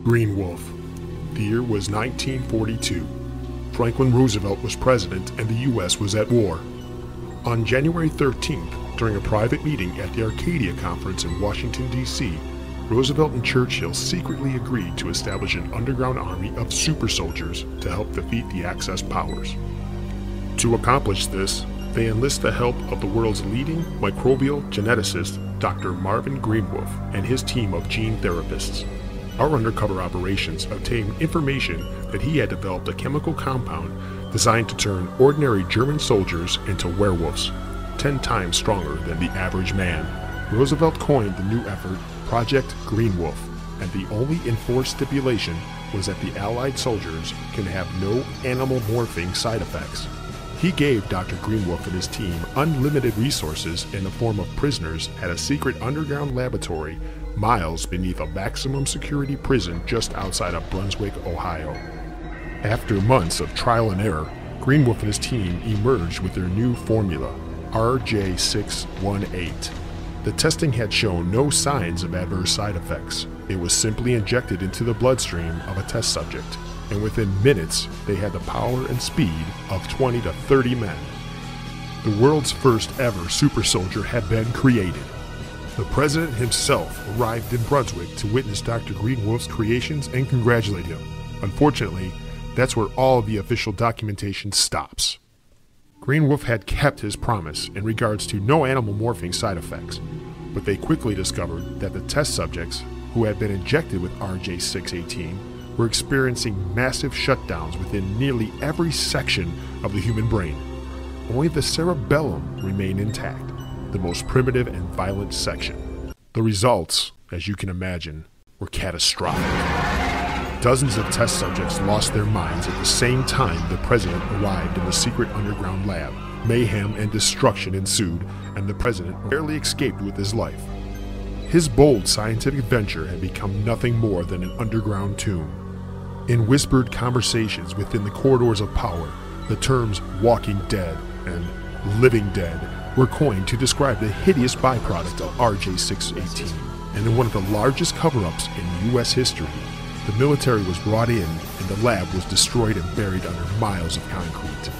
Greenwolf. The year was 1942. Franklin Roosevelt was president and the U.S. was at war. On January 13th, during a private meeting at the Arcadia Conference in Washington, D.C., Roosevelt and Churchill secretly agreed to establish an underground army of super soldiers to help defeat the Axis powers. To accomplish this, they enlist the help of the world's leading microbial geneticist, Dr. Marvin Greenwolf, and his team of gene therapists. Our undercover operations obtained information that he had developed a chemical compound designed to turn ordinary German soldiers into werewolves, 10 times stronger than the average man. Roosevelt coined the new effort Project Greenwolf, and the only enforced stipulation was that the Allied soldiers can have no animal morphing side effects. He gave Dr. Greenwolf and his team unlimited resources in the form of prisoners at a secret underground laboratory miles beneath a maximum security prison just outside of Brunswick, Ohio. After months of trial and error, Greenwolf and his team emerged with their new formula, RJ618. The testing had shown no signs of adverse side effects. It was simply injected into the bloodstream of a test subject, and within minutes they had the power and speed of 20 to 30 men. The world's first ever super soldier had been created. The president himself arrived in Brunswick to witness Dr. Greenwolf's creations and congratulate him. Unfortunately, that's where all of the official documentation stops. Greenwolf had kept his promise in regards to no animal morphing side effects, but they quickly discovered that the test subjects, who had been injected with RJ618, were experiencing massive shutdowns within nearly every section of the human brain. Only the cerebellum remained intact, the most primitive and violent section. The results, as you can imagine, were catastrophic. Dozens of test subjects lost their minds at the same time the president arrived in the secret underground lab. Mayhem and destruction ensued, and the president barely escaped with his life. His bold scientific venture had become nothing more than an underground tomb. In whispered conversations within the corridors of power, the terms walking dead and living dead were coined to describe the hideous byproduct of RJ618. And in one of the largest cover-ups in U.S. history, the military was brought in and the lab was destroyed and buried under miles of concrete.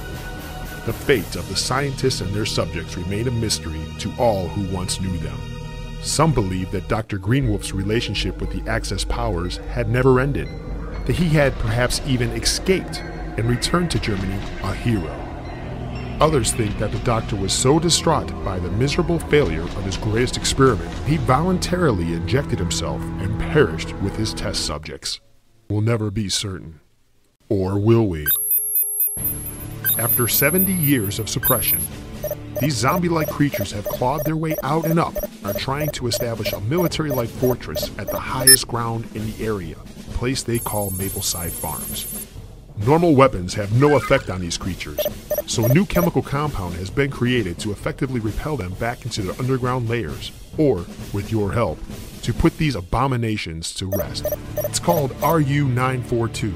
The fate of the scientists and their subjects remained a mystery to all who once knew them. Some believe that Dr. Greenwolf's relationship with the Axis powers had never ended, that he had perhaps even escaped and returned to Germany a hero. Others think that the doctor was so distraught by the miserable failure of his greatest experiment, he voluntarily injected himself and perished with his test subjects. We'll never be certain. Or will we? After 70 years of suppression, these zombie-like creatures have clawed their way out and up and are trying to establish a military-like fortress at the highest ground in the area, a place they call Mapleside Farms. Normal weapons have no effect on these creatures, so a new chemical compound has been created to effectively repel them back into their underground layers, or, with your help, to put these abominations to rest. It's called RU-942.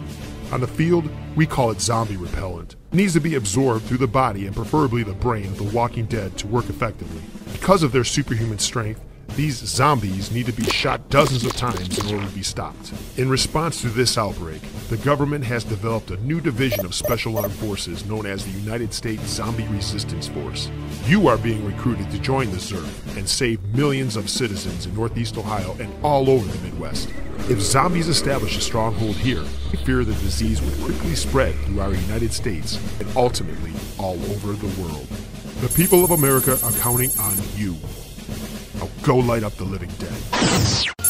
On the field, we call it zombie repellent. It needs to be absorbed through the body and preferably the brain of the walking dead to work effectively. Because of their superhuman strength, these zombies need to be shot dozens of times in order to be stopped. In response to this outbreak, the government has developed a new division of Special Armed Forces known as the United States Zombie Resistance Force. You are being recruited to join the ZERF and save millions of citizens in Northeast Ohio and all over the Midwest. If zombies establish a stronghold here, we fear the disease would quickly spread through our United States and ultimately all over the world. The people of America are counting on you. Now go light up the living dead.